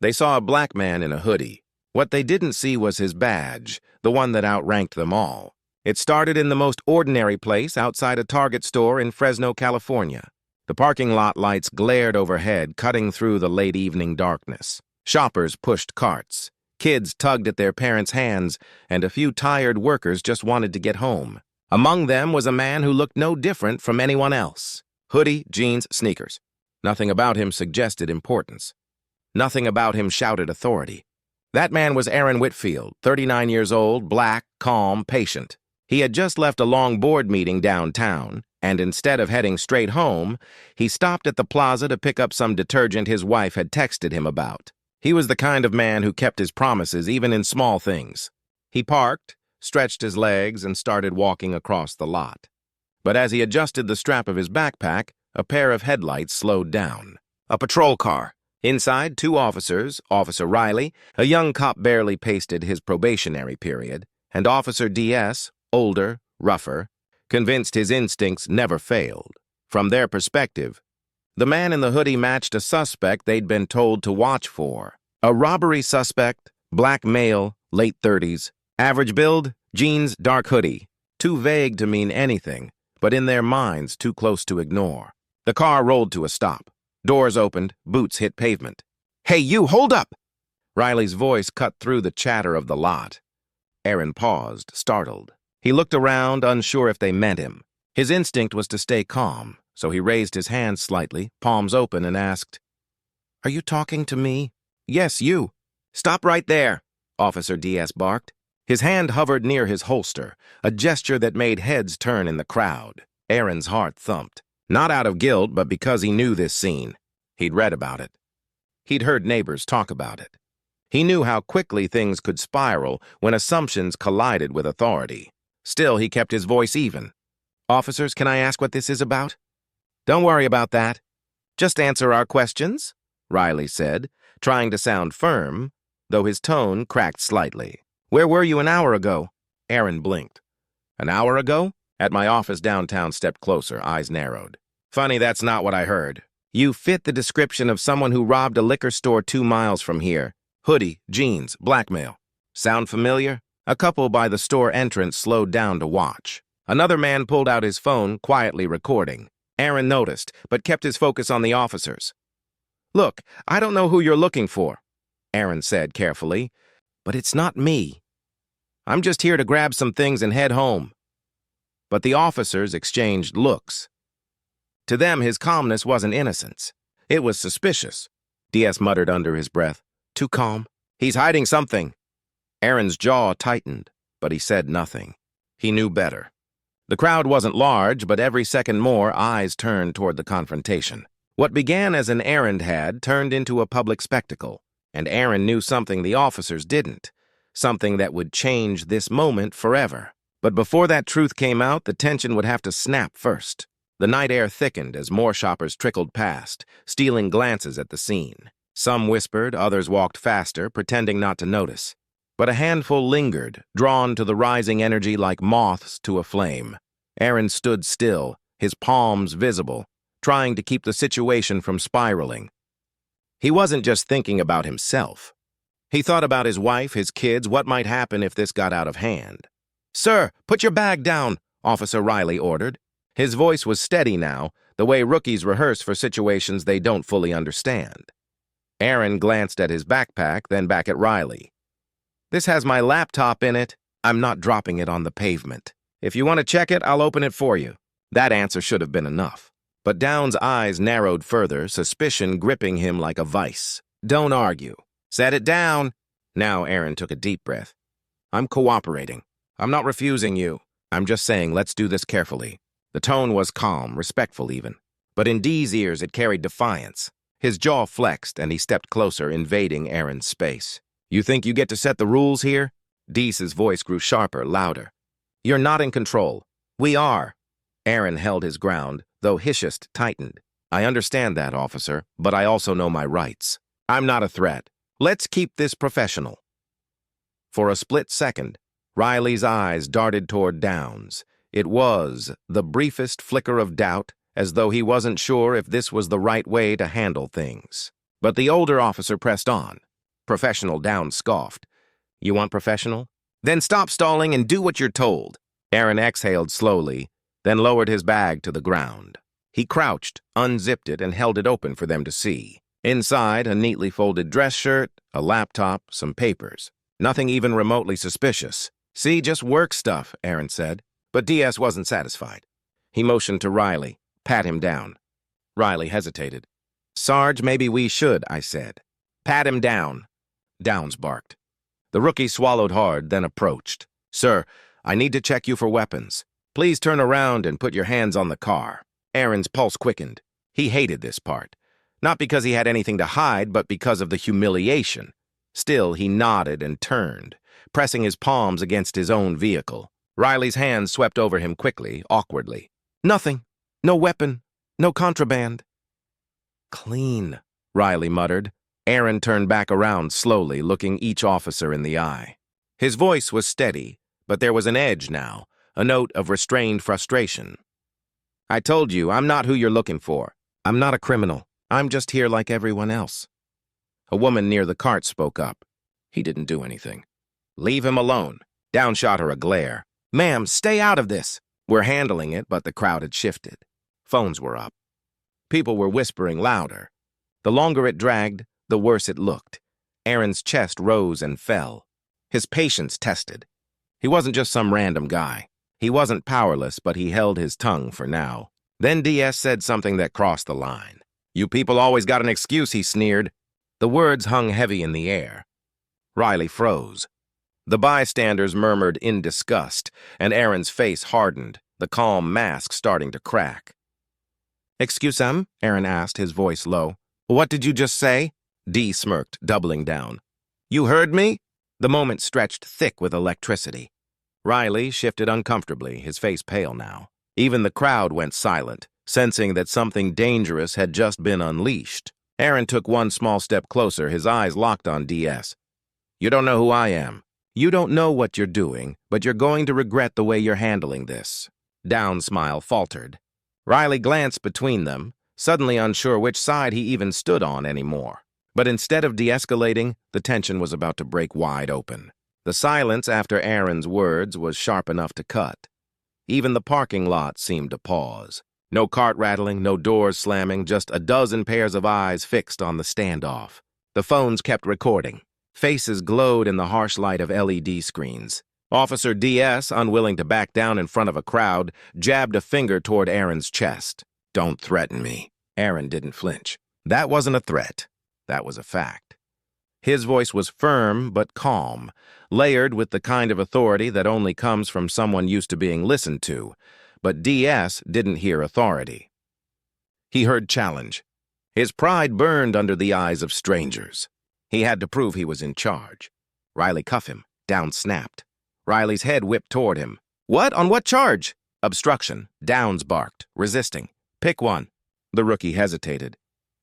They saw a black man in a hoodie. What they didn't see was his badge, the one that outranked them all. It started in the most ordinary place outside a Target store in Fresno, California. The parking lot lights glared overhead, cutting through the late evening darkness. Shoppers pushed carts. Kids tugged at their parents' hands, and a few tired workers just wanted to get home. Among them was a man who looked no different from anyone else. Hoodie, jeans, sneakers. Nothing about him suggested importance. Nothing about him shouted authority. That man was Aaron Whitfield, 39 years old, black, calm, patient. He had just left a long board meeting downtown, and instead of heading straight home, he stopped at the plaza to pick up some detergent his wife had texted him about. He was the kind of man who kept his promises even in small things. He parked, stretched his legs, and started walking across the lot. But as he adjusted the strap of his backpack, a pair of headlights slowed down. A patrol car. Inside, two officers, Officer Riley, a young cop barely pasted his probationary period, and Officer DS, older, rougher, convinced his instincts never failed. From their perspective, the man in the hoodie matched a suspect they'd been told to watch for. A robbery suspect, black male, late 30s, average build, jeans, dark hoodie. Too vague to mean anything, but in their minds too close to ignore. The car rolled to a stop. Doors opened, boots hit pavement. "Hey, you, hold up!" Riley's voice cut through the chatter of the lot. Aaron paused, startled. He looked around, unsure if they meant him. His instinct was to stay calm, so he raised his hands slightly, palms open, and asked, "Are you talking to me?" "Yes, you." "Stop right there," Officer DS barked. His hand hovered near his holster, a gesture that made heads turn in the crowd. Aaron's heart thumped. Not out of guilt, but because he knew this scene. He'd read about it. He'd heard neighbors talk about it. He knew how quickly things could spiral when assumptions collided with authority. Still, he kept his voice even. "Officers, can I ask what this is about?" "Don't worry about that. Just answer our questions," Riley said, trying to sound firm, though his tone cracked slightly. "Where were you an hour ago?" Aaron blinked. "An hour ago?" At my office downtown, stepped closer, eyes narrowed. "Funny, that's not what I heard. You fit the description of someone who robbed a liquor store 2 miles from here. Hoodie, jeans, blackmail. Sound familiar?" A couple by the store entrance slowed down to watch. Another man pulled out his phone, quietly recording. Aaron noticed, but kept his focus on the officers. "Look, I don't know who you're looking for," Aaron said carefully, "but it's not me. I'm just here to grab some things and head home." But the officers exchanged looks. To them, his calmness wasn't innocence. It was suspicious. DS muttered under his breath. "Too calm. He's hiding something." Aaron's jaw tightened, but he said nothing. He knew better. The crowd wasn't large, but every second more, eyes turned toward the confrontation. What began as an errand had turned into a public spectacle, and Aaron knew something the officers didn't, something that would change this moment forever. But before that truth came out, the tension would have to snap first. The night air thickened as more shoppers trickled past, stealing glances at the scene. Some whispered, others walked faster, pretending not to notice. But a handful lingered, drawn to the rising energy like moths to a flame. Aaron stood still, his palms visible, trying to keep the situation from spiraling. He wasn't just thinking about himself. He thought about his wife, his kids, what might happen if this got out of hand. "Sir, put your bag down," Officer Riley ordered. His voice was steady now, the way rookies rehearse for situations they don't fully understand. Aaron glanced at his backpack, then back at Riley. "This has my laptop in it. I'm not dropping it on the pavement. If you want to check it, I'll open it for you." That answer should have been enough. But Downs' eyes narrowed further, suspicion gripping him like a vice. "Don't argue. Set it down." Now Aaron took a deep breath. "I'm cooperating. I'm not refusing you. I'm just saying let's do this carefully." The tone was calm, respectful even. But in Dee's ears it carried defiance. His jaw flexed and he stepped closer, invading Aaron's space. "You think you get to set the rules here?" Dee's voice grew sharper, louder. "You're not in control. We are." Aaron held his ground, though his chest tightened. "I understand that, officer, but I also know my rights. I'm not a threat. Let's keep this professional." For a split second, Riley's eyes darted toward Downs. It was the briefest flicker of doubt, as though he wasn't sure if this was the right way to handle things. But the older officer pressed on. Professional, Downs scoffed. You want professional? Then stop stalling and do what you're told. Aaron exhaled slowly, then lowered his bag to the ground. He crouched, unzipped it, and held it open for them to see. Inside, a neatly folded dress shirt, a laptop, some papers. Nothing even remotely suspicious. See, just work stuff, Aaron said. But DS wasn't satisfied. He motioned to Riley. Pat him down. Riley hesitated. Sarge, maybe we should, I said. Pat him down. Downs barked. The rookie swallowed hard, then approached. Sir, I need to check you for weapons. Please turn around and put your hands on the car. Aaron's pulse quickened. He hated this part. Not because he had anything to hide, but because of the humiliation. Still, he nodded and turned, pressing his palms against his own vehicle. Riley's hands swept over him quickly, awkwardly. Nothing. No weapon. No contraband. Clean, Riley muttered. Aaron turned back around slowly, looking each officer in the eye. His voice was steady, but there was an edge now, a note of restrained frustration. I told you, I'm not who you're looking for. I'm not a criminal. I'm just here like everyone else. A woman near the cart spoke up. He didn't do anything. Leave him alone. Downs shot her a glare. Ma'am, stay out of this. We're handling it, but the crowd had shifted. Phones were up. People were whispering louder. The longer it dragged, the worse it looked. Aaron's chest rose and fell. His patience tested. He wasn't just some random guy. He wasn't powerless, but he held his tongue for now. Then DS said something that crossed the line. You people always got an excuse, he sneered. The words hung heavy in the air. Riley froze. The bystanders murmured in disgust, and Aaron's face hardened, the calm mask starting to crack. Excuse-me? Aaron asked, his voice low. What did you just say? D smirked, doubling down. You heard me? The moment stretched thick with electricity. Riley shifted uncomfortably, his face pale now. Even the crowd went silent, sensing that something dangerous had just been unleashed. Aaron took one small step closer, his eyes locked on DS. You don't know who I am. You don't know what you're doing, but you're going to regret the way you're handling this. Downs' smile faltered. Riley glanced between them, suddenly unsure which side he even stood on anymore. But instead of de-escalating, the tension was about to break wide open. The silence after Aaron's words was sharp enough to cut. Even the parking lot seemed to pause. No cart rattling, no doors slamming, just a dozen pairs of eyes fixed on the standoff. The phones kept recording. Faces glowed in the harsh light of LED screens. Officer DS, unwilling to back down in front of a crowd, jabbed a finger toward Aaron's chest. Don't threaten me. Aaron didn't flinch. That wasn't a threat. That was a fact. His voice was firm but calm, layered with the kind of authority that only comes from someone used to being listened to. But DS didn't hear authority. He heard challenge. His pride burned under the eyes of strangers. He had to prove he was in charge. Riley cuffed him. Downs snapped. Riley's head whipped toward him. What? On what charge? Obstruction. Downs barked, resisting. Pick one. The rookie hesitated.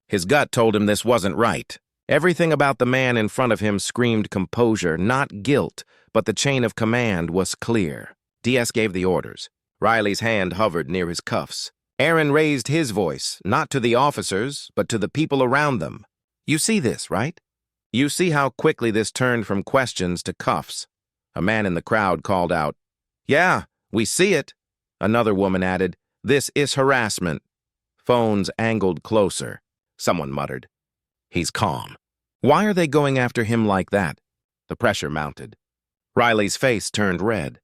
His gut told him this wasn't right. Everything about the man in front of him screamed composure, not guilt, but the chain of command was clear. DS gave the orders. Riley's hand hovered near his cuffs. Aaron raised his voice, not to the officers, but to the people around them. You see this, right? You see how quickly this turned from questions to cuffs. A man in the crowd called out, Yeah, we see it. Another woman added, This is harassment. Phones angled closer. Someone muttered, He's calm. Why are they going after him like that? The pressure mounted. Riley's face turned red.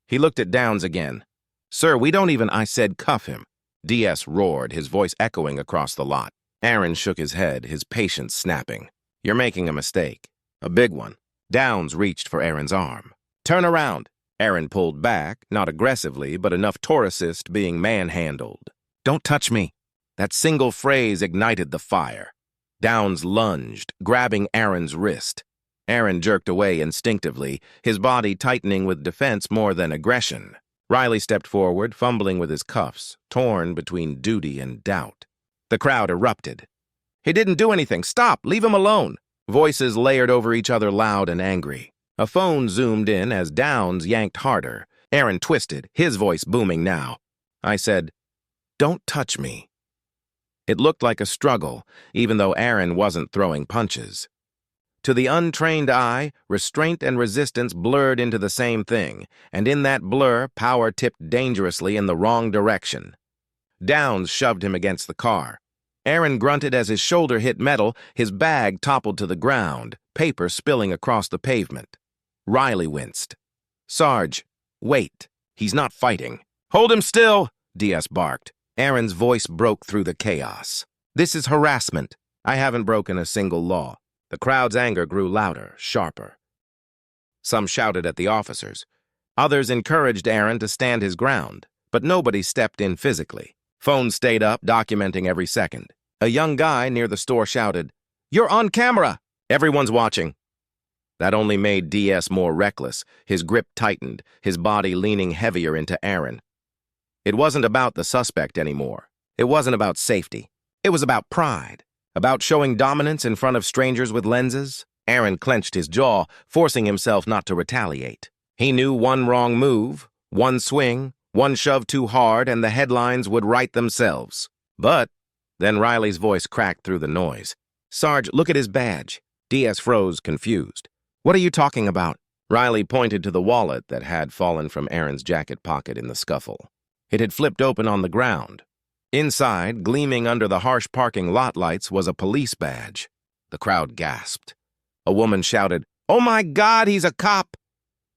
He looked at Downs again. Sir, we don't even, I said, cuff him. DS roared, his voice echoing across the lot. Aaron shook his head, his patience snapping. You're making a mistake. A big one. Downs reached for Aaron's arm. Turn around. Aaron pulled back, not aggressively, but enough Taurusist being manhandled. Don't touch me. That single phrase ignited the fire. Downs lunged, grabbing Aaron's wrist. Aaron jerked away instinctively, his body tightening with defense more than aggression. Riley stepped forward, fumbling with his cuffs, torn between duty and doubt. The crowd erupted. He didn't do anything. Stop! Leave him alone! Voices layered over each other, loud and angry. A phone zoomed in as Downs yanked harder. Aaron twisted, his voice booming now. I said, Don't touch me. It looked like a struggle, even though Aaron wasn't throwing punches. To the untrained eye, restraint and resistance blurred into the same thing, and in that blur, power tipped dangerously in the wrong direction. Downs shoved him against the car. Aaron grunted as his shoulder hit metal, his bag toppled to the ground, paper spilling across the pavement. Riley winced. "Sarge, wait. He's not fighting." "Hold him still," Diaz barked. Aaron's voice broke through the chaos. "This is harassment. I haven't broken a single law." The crowd's anger grew louder, sharper. Some shouted at the officers. Others encouraged Aaron to stand his ground, but nobody stepped in physically. Phones stayed up, documenting every second. A young guy near the store shouted, "You're on camera!" "Everyone's watching." That only made DS more reckless. His grip tightened, his body leaning heavier into Aaron. It wasn't about the suspect anymore. It wasn't about safety. It was about pride. About showing dominance in front of strangers with lenses. Aaron clenched his jaw, forcing himself not to retaliate. He knew one wrong move, one swing, one shove too hard, and the headlines would write themselves. But then Riley's voice cracked through the noise. "Sarge, look at his badge." Diaz froze, confused. "What are you talking about?" Riley pointed to the wallet that had fallen from Aaron's jacket pocket in the scuffle. It had flipped open on the ground. Inside, gleaming under the harsh parking lot lights, was a police badge. The crowd gasped. A woman shouted, "Oh my God, he's a cop!"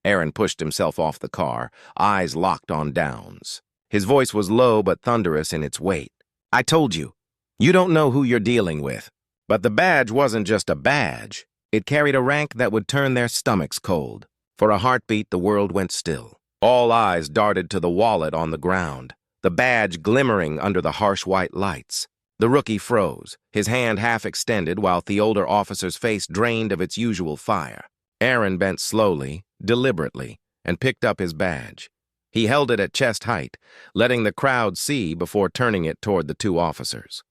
Aaron pushed himself off the car, eyes locked on Downs. His voice was low but thunderous in its weight. "I told you. You don't know who you're dealing with." But the badge wasn't just a badge. It carried a rank that would turn their stomachs cold. For a heartbeat, the world went still. All eyes darted to the wallet on the ground, the badge glimmering under the harsh white lights. The rookie froze, his hand half extended while the older officer's face drained of its usual fire. Aaron bent slowly, deliberately, and picked up his badge. He held it at chest height, letting the crowd see before turning it toward the two officers.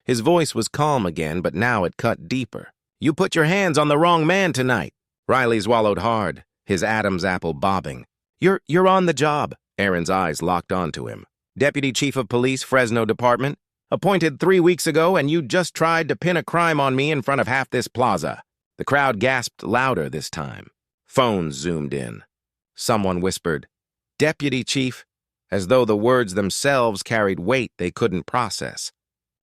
His voice was calm again, but now it cut deeper. "You put your hands on the wrong man tonight." Riley swallowed hard, his Adam's apple bobbing. You're on the job." Aaron's eyes locked onto him. "Deputy Chief of Police, Fresno Department. Appointed 3 weeks ago, and you just tried to pin a crime on me in front of half this plaza." The crowd gasped louder this time. Phones zoomed in. Someone whispered, "Deputy Chief," as though the words themselves carried weight they couldn't process.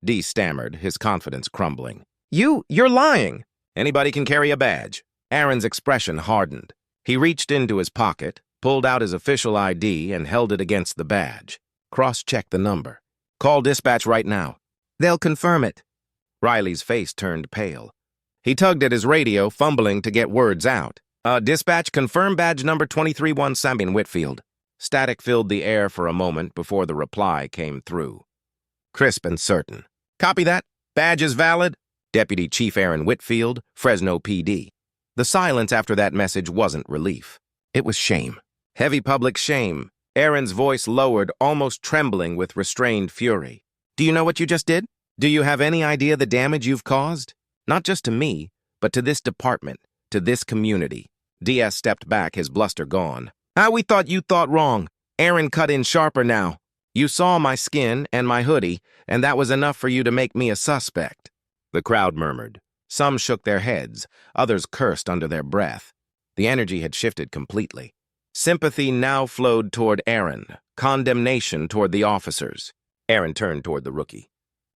D stammered, his confidence crumbling. You're lying." "Anybody can carry a badge." Aaron's expression hardened. He reached into his pocket, pulled out his official ID, and held it against the badge. Cross-checked the number. "Call dispatch right now." "They'll confirm it." Riley's face turned pale. He tugged at his radio, fumbling to get words out. Dispatch, confirm badge number 231 Samin Whitfield." Static filled the air for a moment before the reply came through. Crisp and certain. "Copy that. Badge is valid. Deputy Chief Aaron Whitfield, Fresno PD." The silence after that message wasn't relief. It was shame. Heavy public shame. Aaron's voice lowered, almost trembling with restrained fury. "Do you know what you just did? Do you have any idea the damage you've caused? Not just to me, but to this department, to this community." Diaz stepped back, his bluster gone. We thought you thought wrong." Aaron cut in sharper now. "You saw my skin and my hoodie, and that was enough for you to make me a suspect." The crowd murmured. Some shook their heads, others cursed under their breath. The energy had shifted completely. Sympathy now flowed toward Aaron, condemnation toward the officers. Aaron turned toward the rookie.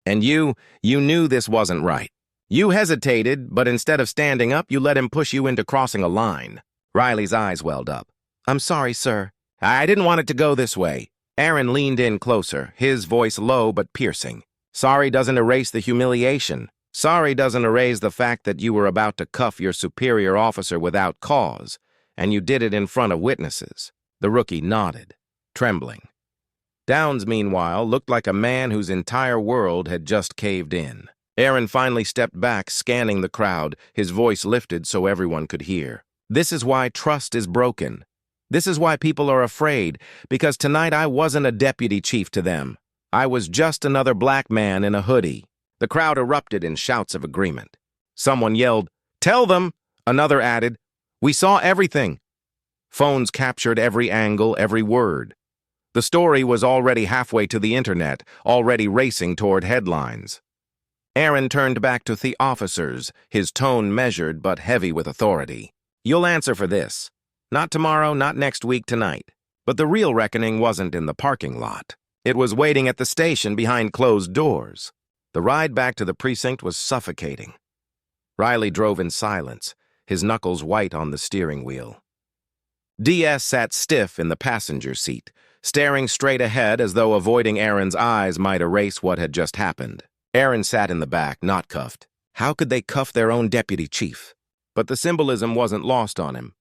"And you knew this wasn't right. You hesitated, but instead of standing up, you let him push you into crossing a line." Riley's eyes welled up. "I'm sorry, sir. I didn't want it to go this way." Aaron leaned in closer, his voice low but piercing. "Sorry doesn't erase the humiliation. Sorry doesn't erase the fact that you were about to cuff your superior officer without cause, and you did it in front of witnesses." The rookie nodded, trembling. Downs, meanwhile, looked like a man whose entire world had just caved in. Aaron finally stepped back, scanning the crowd, his voice lifted so everyone could hear. "This is why trust is broken. This is why people are afraid, because tonight I wasn't a deputy chief to them. I was just another black man in a hoodie." The crowd erupted in shouts of agreement. Someone yelled, "Tell them!" Another added, "We saw everything." Phones captured every angle, every word. The story was already halfway to the internet, already racing toward headlines. Aaron turned back to the officers, his tone measured but heavy with authority. You'll answer for this. Not tomorrow, not next week, tonight. But the real reckoning wasn't in the parking lot. It was waiting at the station behind closed doors. The ride back to the precinct was suffocating. Riley drove in silence, his knuckles white on the steering wheel. DS sat stiff in the passenger seat, staring straight ahead as though avoiding Aaron's eyes might erase what had just happened. Aaron sat in the back, not cuffed. How could they cuff their own deputy chief? But the symbolism wasn't lost on him.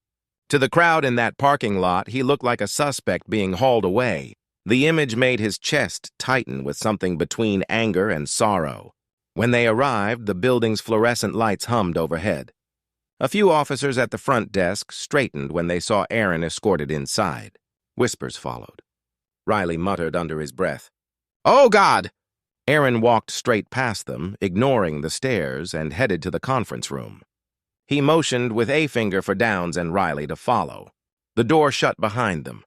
To the crowd in that parking lot, he looked like a suspect being hauled away. The image made his chest tighten with something between anger and sorrow. When they arrived, the building's fluorescent lights hummed overhead. A few officers at the front desk straightened when they saw Aaron escorted inside. Whispers followed. Riley muttered under his breath, "Oh, God!" Aaron walked straight past them, ignoring the stairs, and headed to the conference room. He motioned with a finger for Downs and Riley to follow. The door shut behind them,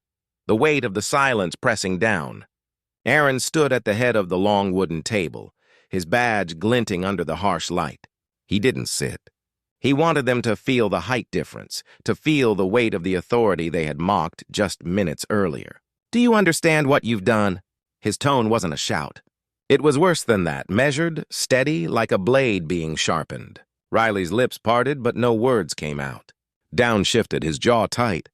the weight of the silence pressing down. Aaron stood at the head of the long wooden table, his badge glinting under the harsh light. He didn't sit. He wanted them to feel the height difference, to feel the weight of the authority they had mocked just minutes earlier. "Do you understand what you've done?" His tone wasn't a shout. It was worse than that, measured, steady, like a blade being sharpened. Riley's lips parted, but no words came out. Downs shifted, his jaw tight.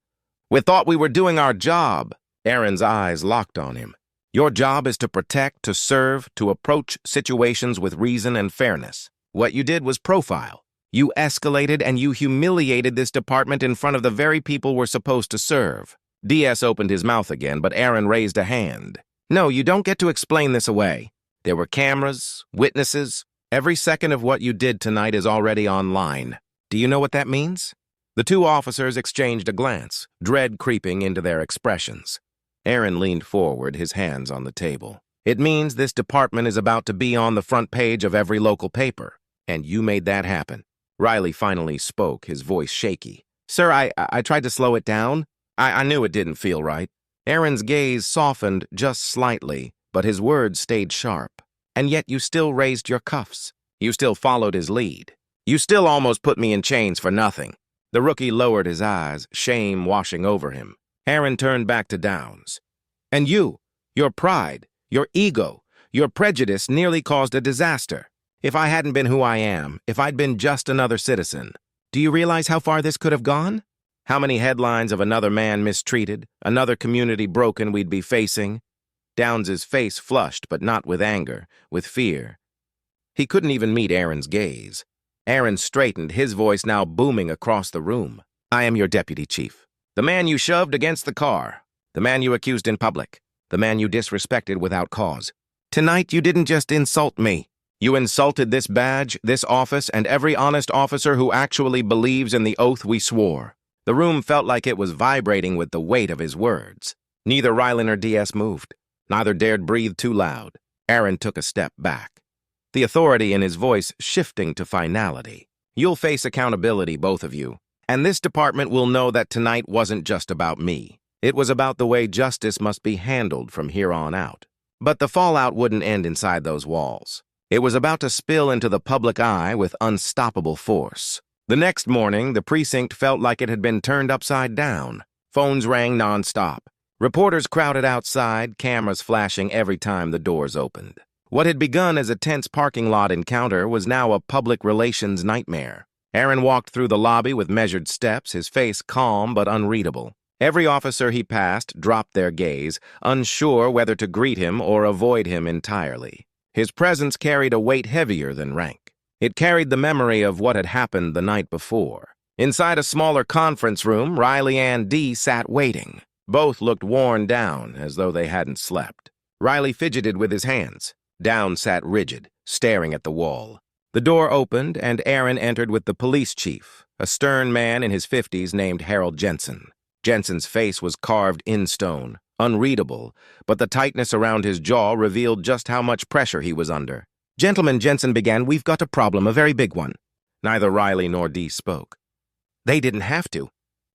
"We thought we were doing our job." Aaron's eyes locked on him. "Your job is to protect, to serve, to approach situations with reason and fairness. What you did was profile. You escalated and you humiliated this department in front of the very people we're supposed to serve." DS opened his mouth again, but Aaron raised a hand. "No, you don't get to explain this away. There were cameras, witnesses. Every second of what you did tonight is already online. Do you know what that means?" The two officers exchanged a glance, dread creeping into their expressions. Aaron leaned forward, his hands on the table. "It means this department is about to be on the front page of every local paper, and you made that happen." Riley finally spoke, his voice shaky. "Sir, I tried to slow it down. I knew it didn't feel right." Aaron's gaze softened just slightly, but his words stayed sharp. "And yet you still raised your cuffs. You still followed his lead. You still almost put me in chains for nothing." The rookie lowered his eyes, shame washing over him. Aaron turned back to Downs. "And you, your pride, your ego, your prejudice nearly caused a disaster. If I hadn't been who I am, if I'd been just another citizen, do you realize how far this could have gone? How many headlines of another man mistreated, another community broken we'd be facing?" Downs's face flushed, but not with anger, with fear. He couldn't even meet Aaron's gaze. Aaron straightened, his voice now booming across the room. "I am your deputy chief. The man you shoved against the car. The man you accused in public. The man you disrespected without cause. Tonight you didn't just insult me. You insulted this badge, this office, and every honest officer who actually believes in the oath we swore." The room felt like it was vibrating with the weight of his words. Neither Riley nor DS moved. Neither dared breathe too loud. Aaron took a step back, the authority in his voice shifting to finality. "You'll face accountability, both of you. And this department will know that tonight wasn't just about me. It was about the way justice must be handled from here on out." But the fallout wouldn't end inside those walls. It was about to spill into the public eye with unstoppable force. The next morning, the precinct felt like it had been turned upside down. Phones rang nonstop. Reporters crowded outside, cameras flashing every time the doors opened. What had begun as a tense parking lot encounter was now a public relations nightmare. Aaron walked through the lobby with measured steps, his face calm but unreadable. Every officer he passed dropped their gaze, unsure whether to greet him or avoid him entirely. His presence carried a weight heavier than rank. It carried the memory of what had happened the night before. Inside a smaller conference room, Riley and Dee sat waiting. Both looked worn down, as though they hadn't slept. Riley fidgeted with his hands. Downs sat rigid, staring at the wall. The door opened, and Aaron entered with the police chief, a stern man in his 50s named Harold Jensen. Jensen's face was carved in stone, unreadable, but the tightness around his jaw revealed just how much pressure he was under. "Gentlemen," Jensen began, "we've got a problem, a very big one." Neither Riley nor Dee spoke. They didn't have to.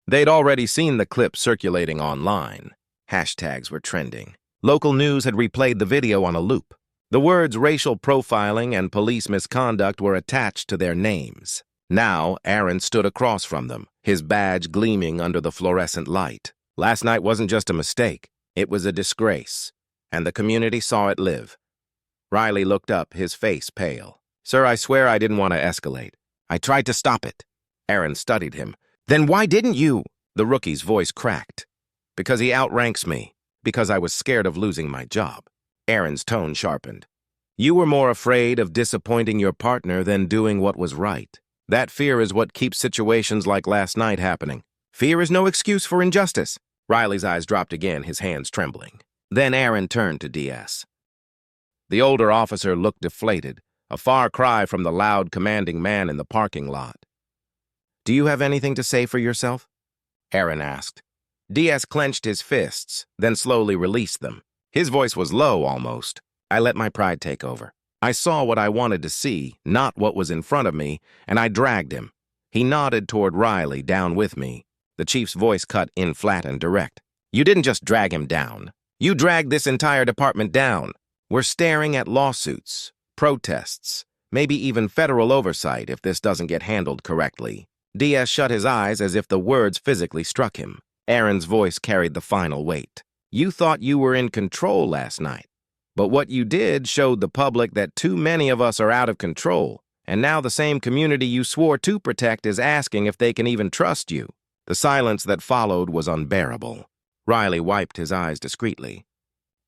They'd already seen the clip circulating online. Hashtags were trending. Local news had replayed the video on a loop. The words racial profiling and police misconduct were attached to their names. Now, Aaron stood across from them, his badge gleaming under the fluorescent light. Last night wasn't just a mistake. It was a disgrace, and the community saw it live. Riley looked up, his face pale. "Sir, I swear I didn't want to escalate. I tried to stop it." Aaron studied him. "Then why didn't you?" The rookie's voice cracked. "Because he outranks me. Because I was scared of losing my job." Aaron's tone sharpened. "You were more afraid of disappointing your partner than doing what was right. That fear is what keeps situations like last night happening. Fear is no excuse for injustice." Riley's eyes dropped again, his hands trembling. Then Aaron turned to DS. The older officer looked deflated, a far cry from the loud, commanding man in the parking lot. "Do you have anything to say for yourself?" Aaron asked. DS clenched his fists, then slowly released them. His voice was low, almost. "I let my pride take over. I saw what I wanted to see, not what was in front of me, and I dragged him." He nodded toward Riley, down with me. The chief's voice cut in flat and direct. "You didn't just drag him down. You dragged this entire department down. We're staring at lawsuits, protests, maybe even federal oversight if this doesn't get handled correctly." DS shut his eyes as if the words physically struck him. Aaron's voice carried the final weight. "You thought you were in control last night. But what you did showed the public that too many of us are out of control, and now the same community you swore to protect is asking if they can even trust you." The silence that followed was unbearable. Riley wiped his eyes discreetly.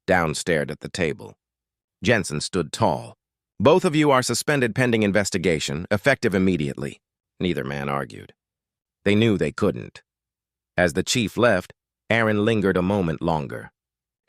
Down stared at the table. Jensen stood tall. "Both of you are suspended pending investigation, effective immediately." Neither man argued. They knew they couldn't. As the chief left, Aaron lingered a moment longer.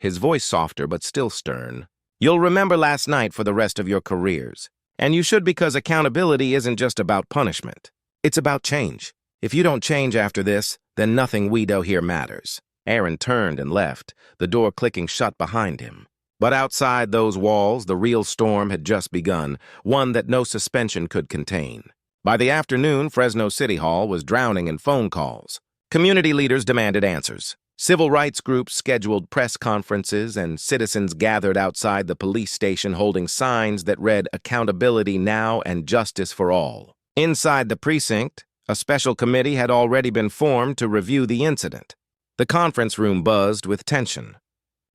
His voice softer but still stern. "You'll remember last night for the rest of your careers. And you should, because accountability isn't just about punishment. It's about change. If you don't change after this, then nothing we do here matters." Aaron turned and left, the door clicking shut behind him. But outside those walls, the real storm had just begun, one that no suspension could contain. By the afternoon, Fresno City Hall was drowning in phone calls. Community leaders demanded answers. Civil rights groups scheduled press conferences, and citizens gathered outside the police station holding signs that read "Accountability Now" and "Justice for All." Inside the precinct, a special committee had already been formed to review the incident. The conference room buzzed with tension.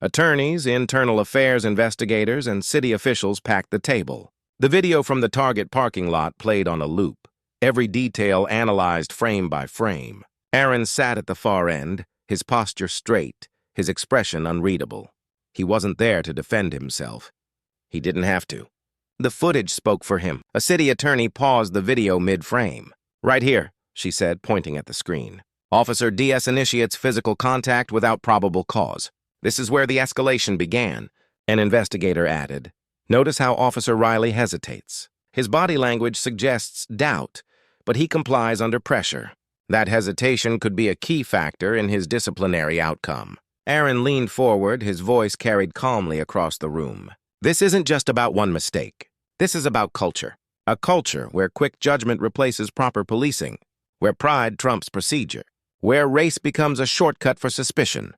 Attorneys, internal affairs investigators, and city officials packed the table. The video from the Target parking lot played on a loop, every detail analyzed frame by frame. Aaron sat at the far end, his posture straight, his expression unreadable. He wasn't there to defend himself. He didn't have to. The footage spoke for him. A city attorney paused the video mid-frame. "Right here," she said, pointing at the screen. "Officer DS initiates physical contact without probable cause. This is where the escalation began," an investigator added. Notice how Officer Riley hesitates. His body language suggests doubt, but he complies under pressure. That hesitation could be a key factor in his disciplinary outcome. Aaron leaned forward, his voice carried calmly across the room. "This isn't just about one mistake. This is about culture. A culture where quick judgment replaces proper policing, where pride trumps procedure, where race becomes a shortcut for suspicion."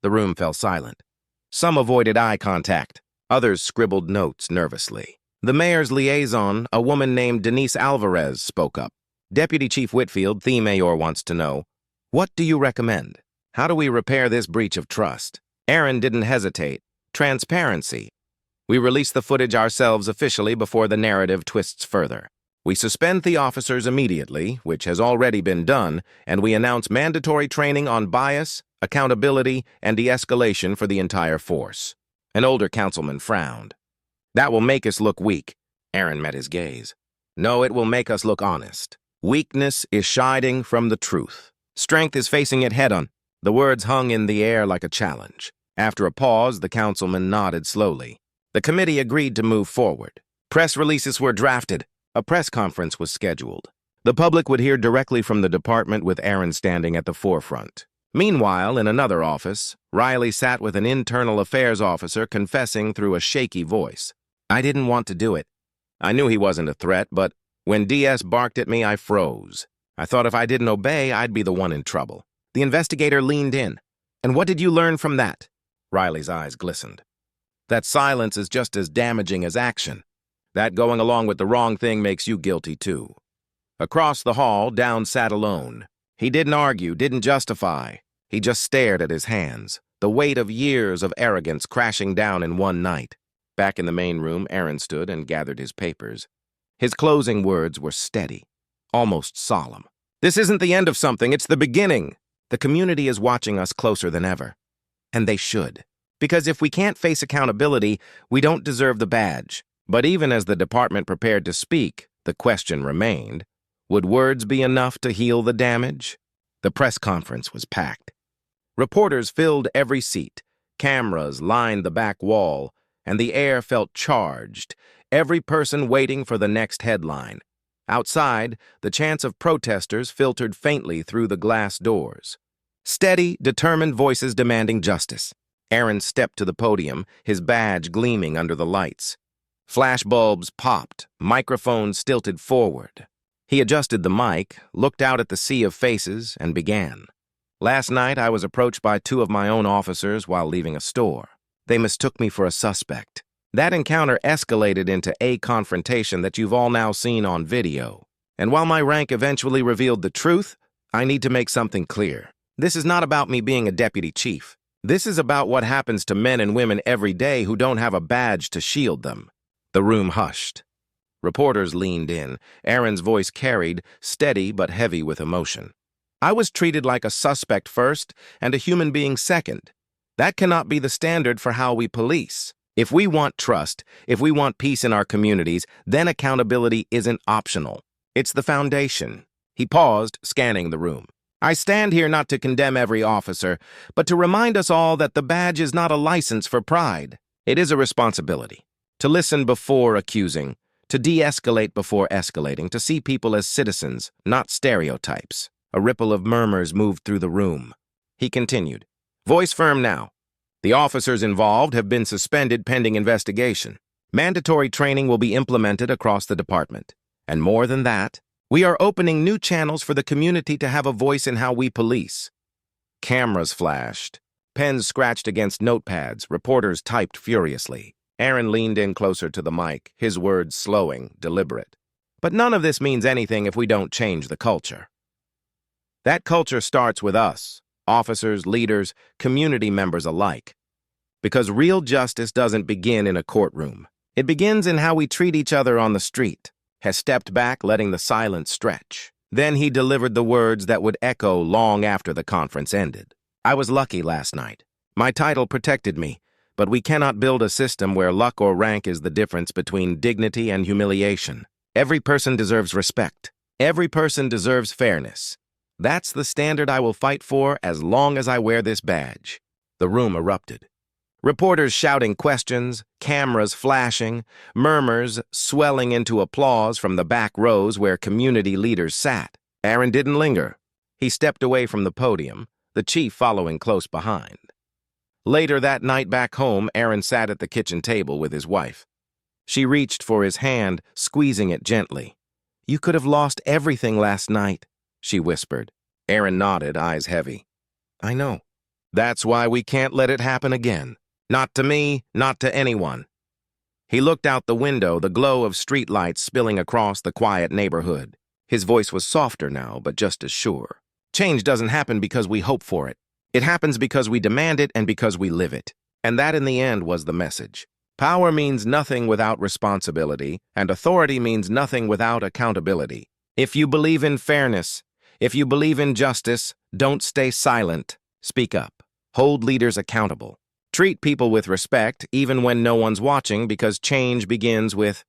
The room fell silent. Some avoided eye contact. Others scribbled notes nervously. The mayor's liaison, a woman named Denise Alvarez, spoke up. "Deputy Chief Whitfield, the mayor, wants to know, what do you recommend? How do we repair this breach of trust?" Aaron didn't hesitate. "Transparency. We release the footage ourselves officially before the narrative twists further. We suspend the officers immediately, which has already been done, and we announce mandatory training on bias, accountability, and de-escalation for the entire force." An older councilman frowned. "That will make us look weak." Aaron met his gaze. "No, it will make us look honest. Weakness is hiding from the truth. Strength is facing it head-on." The words hung in the air like a challenge. After a pause, the councilman nodded slowly. The committee agreed to move forward. Press releases were drafted. A press conference was scheduled. The public would hear directly from the department with Aaron standing at the forefront. Meanwhile, in another office, Riley sat with an internal affairs officer confessing through a shaky voice. "I didn't want to do it. I knew he wasn't a threat, but when DS barked at me, I froze. I thought if I didn't obey, I'd be the one in trouble." The investigator leaned in. "And what did you learn from that?" Riley's eyes glistened. That silence is just as damaging as action. That going along with the wrong thing makes you guilty too. Across the hall, Downs sat alone. He didn't argue, didn't justify. He just stared at his hands, the weight of years of arrogance crashing down in one night. Back in the main room, Aaron stood and gathered his papers. His closing words were steady, almost solemn. This isn't the end of something, it's the beginning. The community is watching us closer than ever. And they should. Because if we can't face accountability, we don't deserve the badge. But even as the department prepared to speak, the question remained, would words be enough to heal the damage? The press conference was packed. Reporters filled every seat. Cameras lined the back wall, and the air felt charged, every person waiting for the next headline. Outside, the chants of protesters filtered faintly through the glass doors. Steady, determined voices demanding justice. Aaron stepped to the podium, his badge gleaming under the lights. Flashbulbs popped, microphones stilted forward. He adjusted the mic, looked out at the sea of faces, and began. Last night, I was approached by two of my own officers while leaving a store. They mistook me for a suspect. That encounter escalated into a confrontation that you've all now seen on video. And while my rank eventually revealed the truth, I need to make something clear. This is not about me being a deputy chief. This is about what happens to men and women every day who don't have a badge to shield them. The room hushed. Reporters leaned in. Aaron's voice carried, steady but heavy with emotion. I was treated like a suspect first and a human being second. That cannot be the standard for how we police. If we want trust, if we want peace in our communities, then accountability isn't optional. It's the foundation. He paused, scanning the room. I stand here not to condemn every officer, but to remind us all that the badge is not a license for pride. It is a responsibility. To listen before accusing, to de-escalate before escalating, to see people as citizens, not stereotypes. A ripple of murmurs moved through the room. He continued, voice firm now. The officers involved have been suspended pending investigation. Mandatory training will be implemented across the department. And more than that, we are opening new channels for the community to have a voice in how we police. Cameras flashed. Pens scratched against notepads. Reporters typed furiously. Aaron leaned in closer to the mic, his words slowing, deliberate. But none of this means anything if we don't change the culture. That culture starts with us, officers, leaders, community members alike. Because real justice doesn't begin in a courtroom. It begins in how we treat each other on the street. Has stepped back, letting the silence stretch. Then he delivered the words that would echo long after the conference ended. I was lucky last night. My title protected me. But we cannot build a system where luck or rank is the difference between dignity and humiliation. Every person deserves respect. Every person deserves fairness. That's the standard I will fight for as long as I wear this badge. The room erupted. Reporters shouting questions, cameras flashing, murmurs swelling into applause from the back rows where community leaders sat. Aaron didn't linger. He stepped away from the podium, the chief following close behind. Later that night back home, Aaron sat at the kitchen table with his wife. She reached for his hand, squeezing it gently. You could have lost everything last night, she whispered. Aaron nodded, eyes heavy. I know. That's why we can't let it happen again. Not to me, not to anyone. He looked out the window, the glow of streetlights spilling across the quiet neighborhood. His voice was softer now, but just as sure. Change doesn't happen because we hope for it. It happens because we demand it and because we live it. And that in the end was the message. Power means nothing without responsibility, and authority means nothing without accountability. If you believe in fairness, if you believe in justice, don't stay silent. Speak up. Hold leaders accountable. Treat people with respect, even when no one's watching, because change begins with